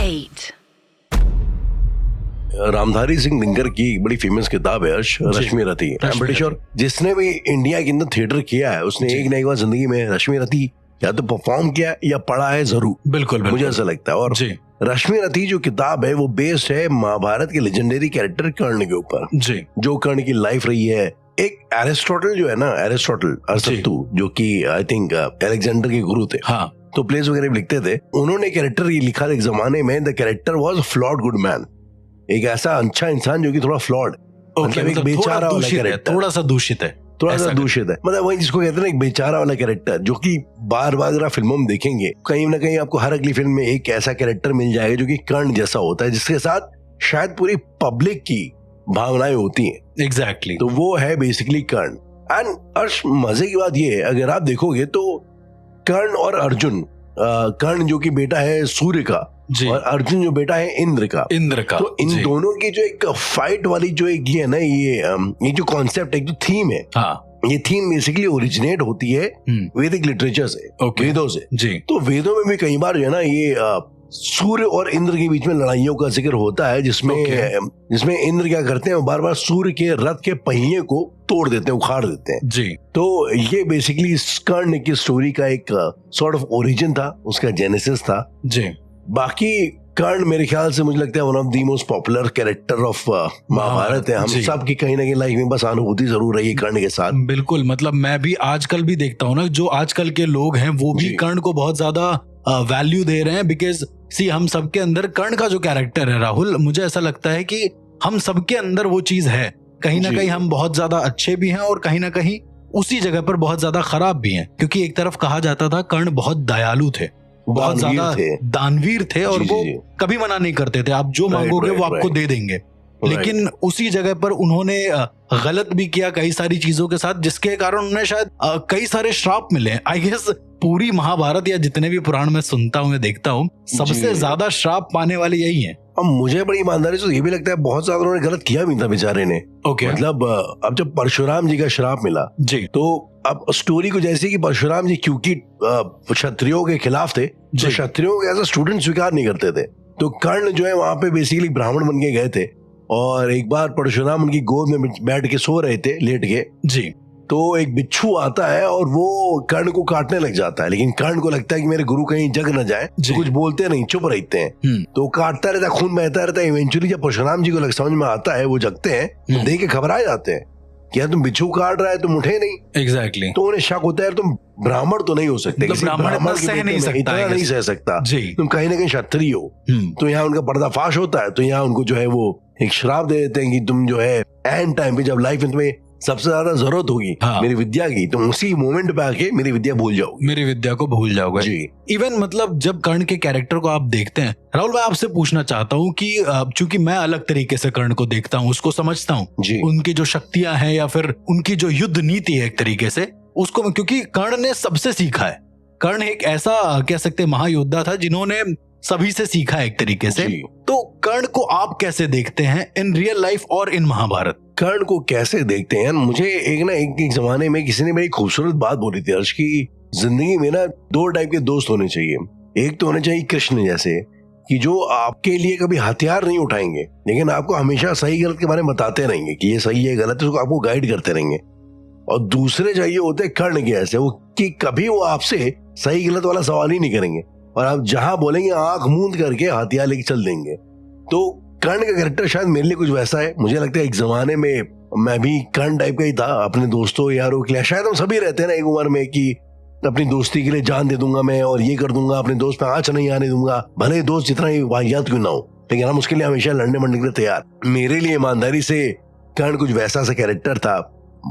8. रामधारी सिंह दिनकर की एक बड़ी फेमस किताब है रश्मि रति। आई एम प्रीटी श्योर जिसने भी इंडिया के अंदर थिएटर किया है उसने एक ना एक बार जिंदगी में रश्मि रति या तो परफॉर्म किया या पढ़ा है जरूर। बिल्कुल मुझे ऐसा लगता है। और रश्मि रति जो किताब है वो बेस्ड है महाभारत के लेजेंडरी कैरेक्टर कर्ण के ऊपर, जो कर्ण की लाइफ रही है। एक एरिस्टोटल जो है ना, एरिस्टोटल अरस्तु जो कि आई थिंक अलेक्जेंडर के गुरु थे, हाँ, तो प्लेस वगैरह भी लिखते थे। उन्होंने कैरेक्टर ये लिखा एक जमाने में, the character was flawed good man, एक ऐसा अच्छा इंसान जो कि थोड़ा फ्लॉड, मतलब एक बेचारा वाला कैरेक्टर, थोड़ा सा दूषित है, मतलब वही जिसको कहते हैं ना एक बेचारा वाला कैरेक्टर, जो कि बार बार अगर आप फिल्मों में देखेंगे कहीं ना कहीं आपको हर अगली फिल्म में एक ऐसा कैरेक्टर मिल जाएगा जो कि कर्ण जैसा होता है, जिसके साथ शायद पूरी पब्लिक की भावनाएं होती हैं। एग्जैक्टली तो वो है बेसिकली कर्ण। एंड अर्श मजे की बात ये है, अगर आप देखोगे तो कर्ण और अर्जुन, कर्ण जो कि बेटा है सूर्य का और अर्जुन जो बेटा है इंद्र का, तो इन दोनों की जो एक फाइट वाली जो एक ये है ना, ये जो कॉन्सेप्ट है, जो थीम है, हाँ, ये थीम बेसिकली ओरिजिनेट होती है वैदिक लिटरेचर से, वेदों से। तो वेदों में भी कई बार जो है ना ये सूर्य और इंद्र के बीच में लड़ाइयों का जिक्र होता है, जिसमें इंद्र क्या करते हैं, बार बार सूर्य के रथ के पहिए को तोड़ देते हैं, उखाड़ देते हैं जी। तो ये बेसिकली कर्ण की स्टोरी का एक सॉर्ट ऑफ ओरिजिन था, उसका जेनेसिस था जी। बाकी कर्ण मेरे ख्याल से मुझे लगता है one of the most popular character of Mahabharat है। हम सब की कहीं ना कहीं लाइफ में बस अनुभूति जरूर रही है कर्ण के साथ। बिल्कुल, मतलब मैं भी आजकल भी देखता हूँ ना, जो आजकल के लोग हैं वो भी कर्ण को बहुत ज्यादा वैल्यू दे रहे हैं, बिकॉज सी हम सबके अंदर कर्ण का जो कैरेक्टर है राहुल, मुझे ऐसा लगता है कि हम सबके अंदर वो चीज है। कहीं ना कहीं हम बहुत ज्यादा अच्छे भी हैं और कहीं ना कहीं उसी जगह पर बहुत ज्यादा खराब भी हैं, क्योंकि एक तरफ कहा जाता था कर्ण बहुत दयालु थे, बहुत ज्यादा दानवीर थे और वो कभी मना नहीं करते थे, आप जो मांगोगे वो आपको दे देंगे। लेकिन उसी जगह पर उन्होंने गलत भी किया कई सारी चीजों के साथ, जिसके कारण उन्हें शायद कई सारे श्राप मिले। आई गेस पूरी महाभारत या जितने भी पुराण में सुनता हूँ, देखता हूँ, सबसे ज्यादा श्राप पाने वाले यही हैं। अब मुझे बड़ी ईमानदारी से ये भी लगता है बहुत ज्यादा उन्होंने गलत किया भी था बेचारे ने। मतलब अब जब परशुराम जी का श्राप मिला जी, तो अब स्टोरी को जैसे कि परशुराम जी क्योंकि क्षत्रियों के खिलाफ थे, तो क्षत्रियों को एज अ स्टूडेंट स्वीकार नहीं करते थे, तो कर्ण जो है वहां पे बेसिकली ब्राह्मण बन के गए थे और एक बार परशुराम उनकी गोद में बैठ के सो रहे थे लेट के जी, तो एक बिच्छू आता है और वो कर्ण को काटने लग जाता है, लेकिन कर्ण को लगता है कि मेरे गुरु कहीं जग न जाए, तो कुछ बोलते नहीं, चुप रहते हैं। तो काटता रहता है, खून बहता रहता है। इवेंचुअली जब परशुराम जी को समझ में आता है, वो जगते हैं, तो देख के घबरा जाते हैं कि यार तुम बिच्छू काट रहा है, तुम उठे नहीं। एग्जैक्टली। तो उन्हें शक होता है तुम ब्राह्मण तो नहीं हो सकते, ब्राह्मण नहीं सह सकता, तुम कहीं ना कहीं क्षत्रिय हो। तो यहाँ उनका पर्दाफाश होता है, तो यहाँ उनको जो है वो एक श्राप दे देते हैं कि तुम जो है एंड टाइम पे जब लाइफ में तुम्हें सबसे ज्यादा जरूरत होगी मेरी विद्या की, तुम उसी मोमेंट पे आके मेरी विद्या भूल जाओगे, मेरी विद्या को भूल जाओगे जी। इवन मतलब जब कर्ण के कैरेक्टर को आप देखते हैं राहुल, मैं आपसे पूछना चाहता हूँ कि चूंकि मैं अलग तरीके से कर्ण को देखता हूँ, उसको समझता हूँ, उनकी जो शक्तियां हैं या फिर उनकी जो युद्ध नीति है एक तरीके से, उसको क्योंकि कर्ण ने सबसे सीखा है। कर्ण एक ऐसा कह सकते महायोद्धा था जिन्होंने सभी से सीखा है एक तरीके से। तो कर्ण को आप कैसे देखते हैं इन रियल लाइफ और इन महाभारत? कर्ण को कैसे देखते हैं, मुझे एक जमाने में किसी ने बड़ी खूबसूरत बात बोली थी अर्श की जिंदगी में ना दो टाइप के दोस्त होने चाहिए। एक तो होने चाहिए कृष्ण जैसे, कि जो आपके लिए कभी हथियार नहीं उठाएंगे, लेकिन आपको हमेशा सही गलत के बारे में बताते रहेंगे कि ये सही है गलत है, उसको आपको गाइड करते रहेंगे। और दूसरे चाहिए होते कर्ण के ऐसे, वो कि कभी वो आपसे सही गलत वाला सवाल ही नहीं करेंगे और आप जहां बोलेंगे आंख मूंद करके हथियार लेके चल देंगे। तो कर्ण का कैरेक्टर शायद मेरे लिए कुछ वैसा है। मुझे लगता है एक जमाने में मैं भी कर्ण टाइप का ही था, अपने दोस्तों यारों के लिए। शायद हम सभी रहते हैं ना एक उम्र में कि अपनी दोस्ती के लिए जान दे दूंगा मैं और ये कर दूंगा, अपने दोस्त पे आंच नहीं आने दूंगा, भले ही दोस्त जितना ही वाहियात क्यों ना हो, लेकिन हम उसके लिए हमेशा लड़ने मरने के लिए तैयार। मेरे लिए ईमानदारी से कर्ण कुछ वैसा सा कैरेक्टर था,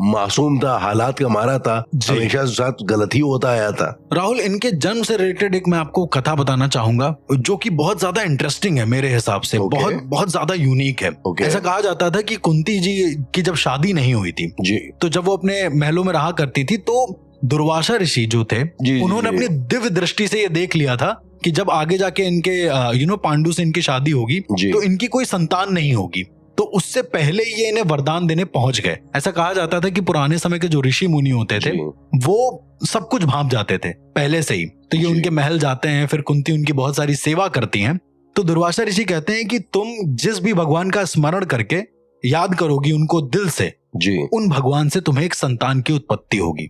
मासूम था, हालात का मारा था, हमेशा साथ गलत ही होता आया था। राहुल, इनके जन्म से रिलेटेड एक मैं आपको कथा बताना चाहूंगा जो कि बहुत ज्यादा इंटरेस्टिंग है मेरे हिसाब से। बहुत ज्यादा यूनिक है। ऐसा कहा जाता था कि कुंती जी की जब शादी नहीं हुई थी जी, तो जब वो अपने महलों में रहा करती थी, तो दुर्वासा ऋषि जो थे उन्होंने अपनी दिव्य दृष्टि से ये देख लिया था कि जब आगे जाके इनके पांडु से इनकी शादी होगी तो इनकी कोई संतान नहीं होगी। तो उससे पहले ये इन्हें वरदान देने पहुंच गए। ऐसा कहा जाता था कि पुराने समय के जो ऋषि मुनि होते थे वो सब कुछ भांप जाते थे पहले से ही। तो ये उनके महल जाते हैं, फिर कुंती उनकी बहुत सारी सेवा करती हैं तो दुर्वासा ऋषि कहते हैं कि तुम जिस भी भगवान का स्मरण करके याद करोगी उनको दिल से, जी उन भगवान से तुम्हें एक संतान की उत्पत्ति होगी।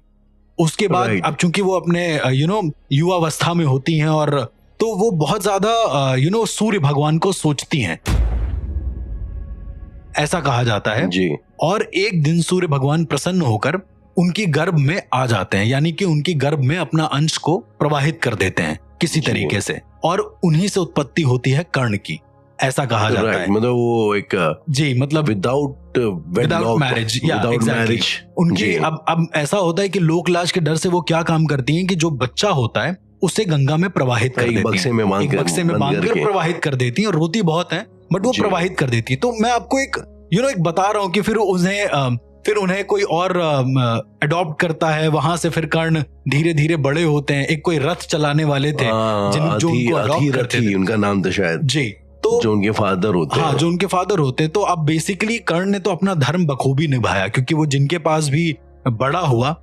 उसके बाद Right. अब चूंकि वो अपने युवावस्था में होती हैं और तो वो बहुत ज्यादा सूर्य भगवान को सोचती हैं, ऐसा कहा जाता है। जी और एक दिन सूर्य भगवान प्रसन्न होकर उनकी गर्भ में आ जाते हैं, यानी कि उनकी गर्भ में अपना अंश को प्रवाहित कर देते हैं किसी जी। तरीके से, और उन्हीं से उत्पत्ति होती है कर्ण की, ऐसा कहा जाता Right. है। मतलब वो एक जी, मतलब विदाउट विदाउट मैरिज, या मैरिज उनकी जी। अब ऐसा होता है कि लोक लाज के डर से वो क्या काम करती हैं कि जो बच्चा होता है उसे गंगा में प्रवाहित कर एक देती बक्से हैं, में बांध एक कर- बक्से में बंद बांधकर करके। प्रवाहित कर देती हैं, और रोती बहुत है बट वो जी। प्रवाहित कर देती है। तो मैं आपको एक बता रहा हूँ कि फिर उन्हें कोई और अडॉप्ट करता है, वहां से फिर कर्ण धीरे धीरे बड़े होते हैं। एक कोई रथ चलाने वाले थे जो उनको adopt करते थे। उनका नाम था शायद, जी, तो जो उनके फादर होते हाँ, हैं। जो उनके फादर होते। तो अब बेसिकली कर्ण ने तो अपना धर्म बखूबी निभाया, क्योंकि वो जिनके पास भी बड़ा हुआ,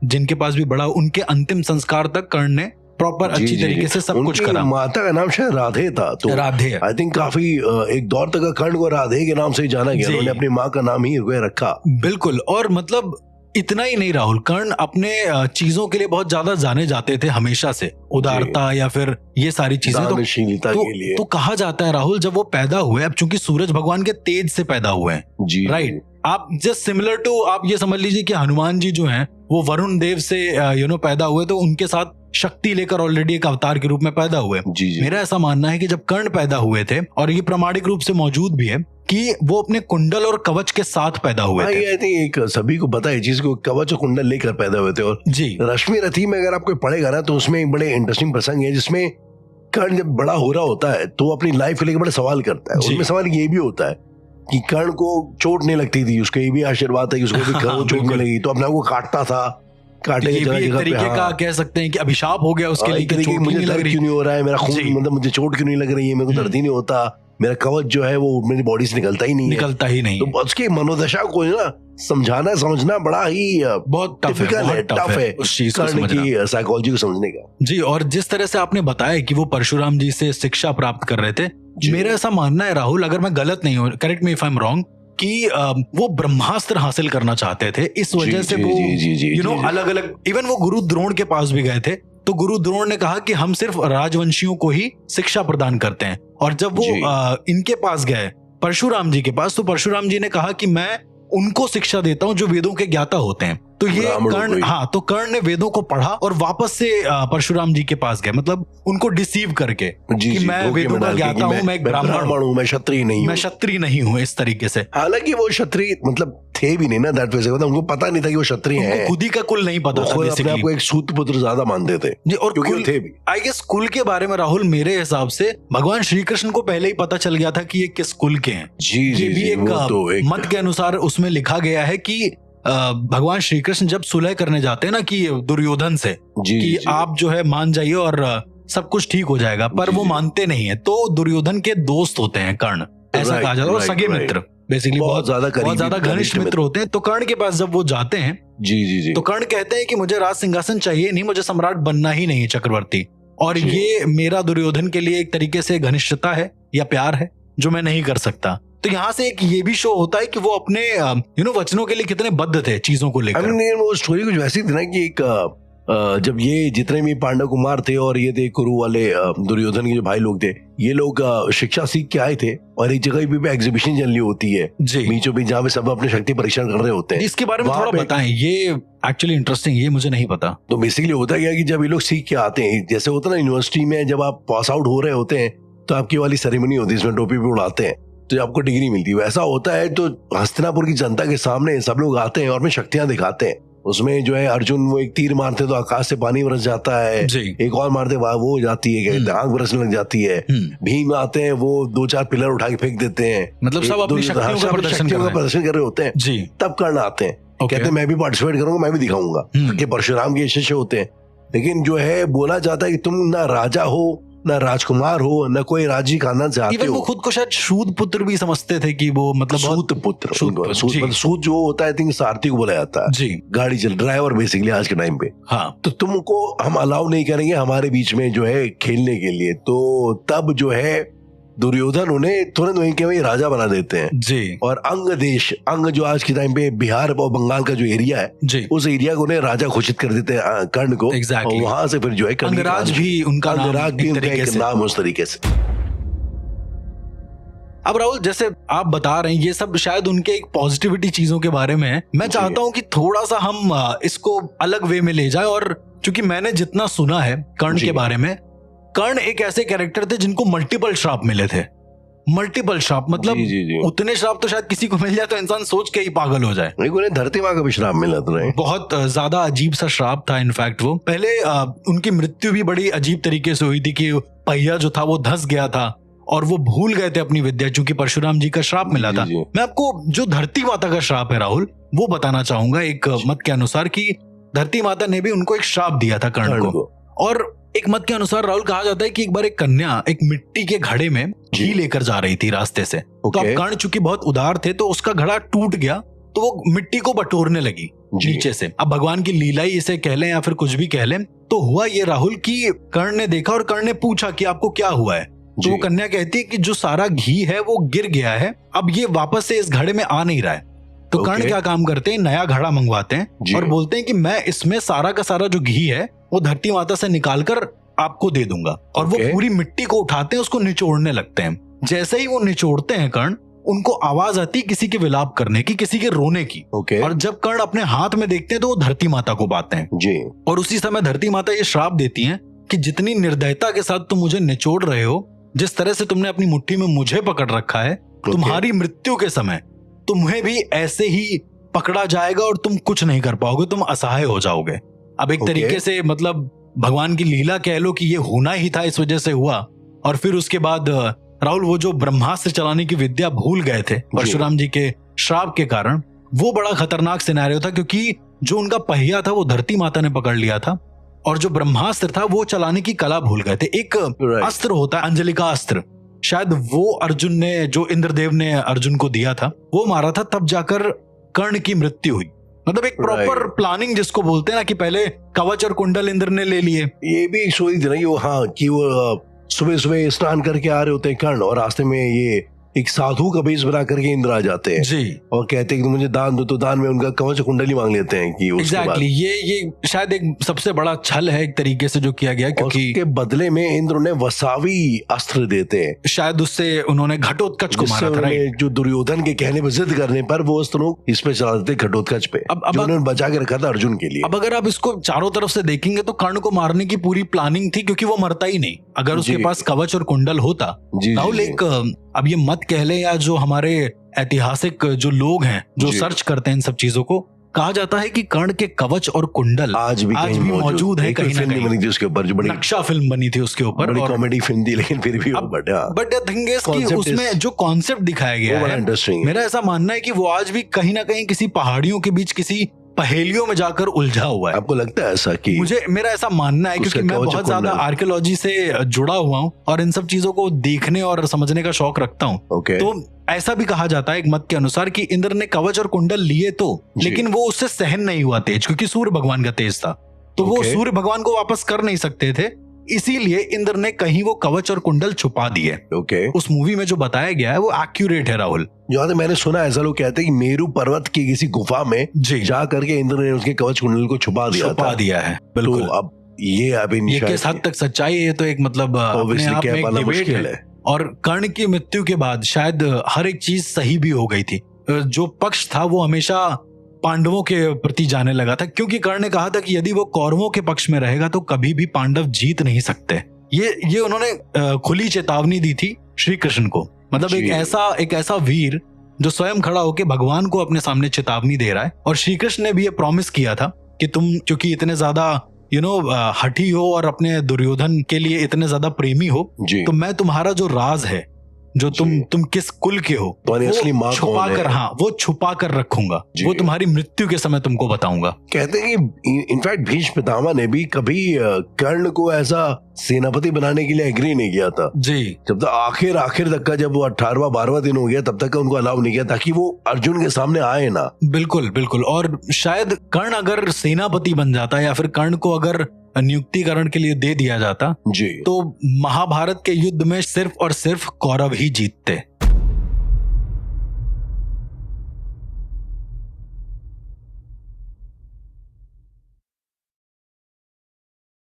उनके अंतिम संस्कार तक कर्ण ने प्रॉपर जी, अच्छी जी, तरीके जी। से सब कुछ उनकी करा। माता का नाम शायद राधे था, तो राधे। आई थिंक काफी एक दौर तक कर्ण को राधे के नाम से ही जाना गया। जी। उन्होंने अपनी माँ का नाम ही रखा। बिल्कुल। और मतलब इतना ही नहीं राहुल, कर्ण अपने चीजों के लिए बहुत ज्यादा जाने जाते थे हमेशा से, उदारता या फिर ये सारी चीजें। दानशीलता के लिए। तो कहा जाता है राहुल, जब वो पैदा हुए, अब चूंकि सूरज भगवान के तेज से पैदा हुए हैं, जी राइट, आप जस्ट सिमिलर टू, आप ये समझ लीजिए कि हनुमान जी जो हैं वो वरुण देव से पैदा हुए, तो उनके साथ शक्ति लेकर ऑलरेडी एक अवतार के रूप में पैदा हुए। जी जी। मेरा ऐसा मानना है कि जब कर्ण पैदा हुए थे, और ये प्रामाणिक रूप से मौजूद भी है कि वो अपने कुंडल और कवच के साथ पैदा हुए थे। आई थिंक एक सभी को पता है चीज को, कवच और कुंडल लेकर पैदा हुए थे। और जी, रश्मि रथी में अगर आपको पढ़ेगा ना, तो उसमें एक बड़े इंटरेस्टिंग प्रसंग है जिसमें कर्ण जब बड़ा हो रहा होता है तो अपनी लाइफ को लेकर बड़े सवाल करता है। जी। उसमें सवाल ये भी होता है कि कर्ण को चोट नहीं लगती थी, उसका ये भी आशीर्वाद है कि उसको भी हाँ, चोट नहीं बिल्कुल। लगी, तो अपने आप को काटता था। काटे ये की भी एक जगह तरीके पे, का हाँ। कह सकते हैं कि अभिशाप हो गया उसके लिए, कि चोट मुझे नहीं लग दर्द रही। क्यों नहीं हो रहा है, मेरा खून जी। मतलब मुझे चोट क्यों नहीं लग रही है, मेरे को दर्द ही नहीं होता, मेरा कवच जो है वो मेरी बॉडी से निकलता ही नहीं है। निकलता ही नहीं। तो उसकी मनोदशा को ना समझाना समझना बड़ा ही बहुत टफ difficult है, बहुत टफ है उस चीज को कर्ण समझना। की साइकोलॉजी को समझने का। जी, और जिस तरह से आपने बताया कि वो परशुराम जी से शिक्षा प्राप्त कर रहे थे, जी। मेरा ऐसा मानना है राहुल, अगर मैं गलत नहीं हूँ, correct me if I am wrong, कि वो ब्रह्मास्त्र हासिल करना चाहते थे, इस वजह से वो अलग अलग, इवन वो गुरु द्रोण के पास भी गए थे, तो गुरु द्रोण ने कहा कि हम सिर्फ राजवंशियों को ही शिक्षा प्रदान करते हैं। और जब वो इनके पास गए, परशुराम जी के पास, तो परशुराम जी ने कहा कि मैं उनको शिक्षा देता हूँ जो वेदों के ज्ञाता होते हैं। तो ये कर्ण, हाँ, तो कर्ण ने वेदों को पढ़ा और वापस से परशुराम जी के पास गए, मतलब उनको डिसीव करके कि मैं वेदों का ज्ञाता हूँ, मैं एक ब्राह्मण हूँ, मैं क्षत्रिय नहीं हूँ, मैं क्षत्रिय नहीं हूँ, इस तरीके से। हालांकि वो क्षत्रिय मतलब थे भी नहीं ना, दैट वे से उनको पता नहीं था कि वो क्षत्रिय हैं। खुद ही का कुल नहीं पता था, अपने आप को एक सूत पुत्र ज्यादा मानते थे जी। और क्योंकि कुल थे भी। आई गेस कुल के बारे में राहुल, मेरे हिसाब से भगवान श्री कृष्ण को पहले ही पता चल गया था कि ये किस कुल के हैं। जी जी, ये भी एक मत के अनुसार उसमें लिखा गया है कि भगवान श्री कृष्ण जब सुलह करने जाते हैं ना कि दुर्योधन से, कि आप जो है मान जाइए और सब कुछ ठीक हो जाएगा, पर वो मानते नहीं है। तो दुर्योधन के दोस्त होते हैं कर्ण, ऐसा कहा जाता है, और सगे मित्र, बेसिकली बहुत ज्यादा घनिष्ठ मित्र होते हैं। तो कर्ण के पास जब वो जाते हैं, जी जी जी, तो कर्ण कहते हैं कि मुझे राज सिंहासन चाहिए नहीं, मुझे सम्राट बनना ही नहीं है, चक्रवर्ती, और ये मेरा दुर्योधन के लिए एक तरीके से घनिष्ठता है या प्यार है जो मैं नहीं कर सकता। तो यहाँ से एक ये भी शो होता है कि वो अपने वचनों के लिए कितने बद्ध थे चीजों को लेकर। वो स्टोरी कुछ वैसी थी ना कि एक जब ये जितने भी पांडव कुमार थे और ये थे कुरु वाले दुर्योधन के जो भाई लोग थे, ये लोग शिक्षा सीख के आए थे, और एक जगह पे एग्जीबिशन चल रही होती है बीचों बीच, जहाँ पे सब अपने शक्ति परीक्षण कर रहे होते हैं। इसके बारे में थोड़ा बताएं, ये एक्चुअली इंटरेस्टिंग, ये मुझे नहीं पता। तो बेसिकली होता क्या कि जब ये लोग सीख के आते हैं, जैसे होता है ना यूनिवर्सिटी में जब आप पास आउट हो रहे होते हैं तो आपकी वाली सेरेमनी होती है, इसमें टोपी भी उड़ाते हैं तो आपको डिग्री मिलती है। वैसा होता है तो हस्तिनापुर की जनता के सामने सब लोग आते हैं और अपनी शक्तियां दिखाते हैं। उसमें जो है अर्जुन वो एक तीर मारते तो आकाश से पानी बरस जाता है, एक और मारते वो हो जाती है, आग बरसने लग जाती है। भीम आते हैं, वो 2-4 पिलर उठा के फेंक देते हैं, मतलब सब अपनी शक्तियों का प्रदर्शन कर रहे होते हैं। तब कर्ण आते हैं, कहते हैं मैं भी पार्टिसिपेट करूंगा, मैं भी दिखाऊंगा, कि परशुराम के शिष्य होते हैं। लेकिन जो है बोला जाता है कि तुम ना राजा हो, ना राजकुमार हो, ना कोई राजी खानदान से आते हो। वो खुद को शायद सूत पुत्र भी समझते थे कि वो मतलब सूत पुत्र, सूत जो होता है थिंक सारथी को बोला जाता है जी, गाड़ी चल ड्राइवर बेसिकली आज के टाइम पे। हाँ, तो तुमको हम अलाउ नहीं करेंगे हमारे बीच में जो है खेलने के लिए। तो तब जो है दुर्योधन उन्हें तुरंत वहीं के वहीं राजा बना देते हैं जी और अंग जो आज के टाइम पे बिहार और बंगाल का जो एरिया है जी, उस एरिया को उन्हें राजा घोषित कर देते हैं कर्ण को। Exactly. और वहां से फिर जो है कर्ण की अंगराज कहानी- भी उनका नाम अंगराज भी एक उनका तरीके एक से। नाम उस तरीके से। अब राहुल, जैसे आप बता रहे हैं ये सब शायद उनके एक पॉजिटिविटी चीजों के बारे में है। मैं जी। चाहता हूं कि थोड़ा सा हम इसको अलग वे में ले जाए। और चूंकि मैंने जितना सुना है कर्ण जी। के बारे में, कर्ण एक ऐसे कैरेक्टर थे जिनको मल्टीपल श्राप मिले थे। मल्टीपल श्राप मतलब जी, जी, जी। उतने श्राप तो शायद किसी को मिल जाए तो इंसान सोच के ही पागल हो जाए। नहीं, उन्हें धरती माँ का भी श्राप मिला था। बहुत ज्यादा अजीब सा श्राप था। इनफैक्ट वो पहले उनकी मृत्यु भी बड़ी अजीब तरीके से हुई थी कि पहिया जो था वो धंस गया था और वो भूल गए थे अपनी विद्या, चूंकि परशुराम जी का श्राप मिला था। जी, जी। मैं आपको जो धरती माता का श्राप है राहुल, वो बताना चाहूंगा एक मत के अनुसार कि धरती माता ने भी उनको एक श्राप दिया था कर्ण को। और एक मत के अनुसार राहुल कहा जाता है कि एक बार एक कन्या एक मिट्टी के घड़े में घी लेकर जा रही थी रास्ते से। तो अब कर्ण चूंकि बहुत उदार थे तो उसका घड़ा टूट गया, तो वो मिट्टी को बटोरने लगी नीचे से। अब भगवान की लीला ही इसे कह लें या फिर कुछ भी कह लें। तो हुआ ये राहुल कि कर्ण ने देखा और कर्ण ने पूछा कि आपको क्या हुआ है। तो वो कन्या कहती है कि जो सारा घी है वो गिर गया है, अब ये वापस से इस घड़े में आ नहीं रहा है। तो कर्ण क्या काम करते हैं, नया घड़ा मंगवाते हैं और बोलते हैं कि मैं इसमें सारा का सारा जो घी है वो धरती माता से निकालकर आपको दे दूंगा। और वो पूरी मिट्टी को उठाते हैं, उसको निचोड़ने लगते हैं। जैसे ही वो निचोड़ते हैं कर्ण, उनको आवाज आती है किसी के विलाप करने की, किसी के रोने की। और जब कर्ण अपने हाथ में देखते हैं तो वो धरती माता को पाते हैं जी। और उसी समय धरती माता ये श्राप देती हैं कि जितनी निर्दयता के साथ तुम मुझे निचोड़ रहे हो, जिस तरह से तुमने अपनी मुट्ठी में मुझे पकड़ रखा है, तुम्हारी मृत्यु के समय तुम्हें भी ऐसे ही पकड़ा जाएगा और तुम कुछ नहीं कर पाओगे, तुम असहाय हो जाओगे। अब एक तरीके से मतलब भगवान की लीला कह लो कि ये होना ही था, इस वजह से हुआ। और फिर उसके बाद राहुल वो जो ब्रह्मास्त्र चलाने की विद्या भूल गए थे परशुराम जी के श्राप के कारण, वो बड़ा खतरनाक सिनेरियो था, क्योंकि जो उनका पहिया था वो धरती माता ने पकड़ लिया था और जो ब्रह्मास्त्र था वो चलाने की कला भूल गए थे। एक अस्त्र होता है अंजलिका अस्त्र, शायद वो अर्जुन ने, जो इंद्रदेव ने अर्जुन को दिया था, वो मारा था, तब जाकर कर्ण की मृत्यु हुई। मतलब एक प्रॉपर प्लानिंग जिसको बोलते हैं ना, कि पहले कवच और कुंडल इंद्र ने ले लिए। ये भी एक स्टोरी थी ना कि वो, हाँ, कि वो सुबह सुबह स्नान करके आ रहे होते हैं कर्ण, और रास्ते में ये एक साधु का भेष बना करके इंद्र आ जाते हैं जी और कहते हैं कि मुझे दान दो, तो दान में उनका कवच कुंडली मांग लेते हैं कि एग्जैक्टली ये शायद एक सबसे बड़ा छल है एक तरीके से जो किया गया, क्योंकि उसके बदले में इंद्र उन्हें वसावी अस्त्र देते हैं। शायद उससे उन्होंने घटोत्कच को मारा था, राइट? जो दुर्योधन के कहने पर जिद करने पर वो अस्त्र इस पे चला देते घटोत्कच पे, जो उन्होंने बचा के रखा था अर्जुन के लिए। अब अगर आप इसको चारों तरफ से देखेंगे तो कर्ण को मारने की पूरी प्लानिंग थी, क्योंकि वो मरता ही नहीं। अगर उसके पास कवच और कुंडल होता, राहुल एक अब ये मत कह ले या जो हमारे ऐतिहासिक जो लोग हैं जो सर्च करते हैं इन सब चीजों को, कहा जाता है कि कर्ण के कवच और कुंडल आज भी मौजूद है। कहीं ना कहीं बनी थी उसके ऊपर, जो बड़ी नक्शा फिल्म बनी थी उसके ऊपर, बड़ी कॉमेडी फिल्म थी, लेकिन फिर भी बट द थिंग इज कि उसमें जो कॉन्सेप्ट दिखाया गया है, मेरा ऐसा मानना है कि वो आज भी कहीं ना कहीं किसी पहाड़ियों के बीच किसी पहेलियों में जाकर उलझा हुआ है। आपको लगता है ऐसा? कि मेरा ऐसा मानना है, क्योंकि मैं बहुत ज्यादा आर्कियोलॉजी से जुड़ा हुआ हूँ और इन सब चीजों को देखने और समझने का शौक रखता हूँ। तो ऐसा भी कहा जाता है एक मत के अनुसार कि इंद्र ने कवच और कुंडल लिए तो, लेकिन वो उससे सहन नहीं हुआ तेज, क्योंकि सूर्य भगवान का तेज था, तो वो सूर्य भगवान को वापस कर नहीं सकते थे, इसीलिए इंद्र ने कहीं वो कवच और कुंडल छुपा दिए। उस मूवी में जो बताया गया है वो एक्यूरेट है राहुल। जो मैंने सुना, ऐसा लोग कहते हैं कि मेरू पर्वत की किसी गुफा में जा करके इंद्र ने उसके कवच कुंडल को छुपा दिया है। बिल्कुल। तो अब ये किस हद तक सच्चाई है तो एक मतलब अपने आप में एक डिबेट है। और कर्ण की मृत्यु के बाद शायद हर एक चीज सही भी हो गई थी। जो पक्ष था वो हमेशा पांडवों के प्रति जाने लगा था, क्योंकि कर्ण ने कहा था कि यदि वो कौरवों के पक्ष में रहेगा तो कभी भी पांडव जीत नहीं सकते। ये उन्होंने खुली चेतावनी दी थी श्री कृष्ण को। मतलब एक ऐसा वीर जो स्वयं खड़ा होकर भगवान को अपने सामने चेतावनी दे रहा है। और श्री कृष्ण ने भी ये प्रॉमिस किया था कि तुम क्योंकि इतने ज्यादा हठी हो और अपने दुर्योधन के लिए इतने ज्यादा प्रेमी हो, तो मैं तुम्हारा जो राज है, जो तुम किस कुल के हो, वो छुपा कर, हाँ, वो छुपा कर रखूंगा, वो तुम्हारी मृत्यु के समय तुमको बताऊंगा। कहते हैं कि इनफैक्ट भीष्म पितामह ने भी कभी कर्ण को ऐसा सेनापति बनाने के लिए एग्री नहीं किया था जी। जब तक आखिर तक का, जब वो 18वां 12वां दिन हो गया, तब तक उनको अलाउ नहीं किया ताकि वो अर्जुन के सामने आए ना। बिल्कुल बिल्कुल। और शायद कर्ण अगर सेनापति बन जाता या फिर कर्ण को अगर नियुक्तिकरण के लिए दे दिया जाता जी तो महाभारत के युद्ध में सिर्फ और सिर्फ कौरव ही जीतते।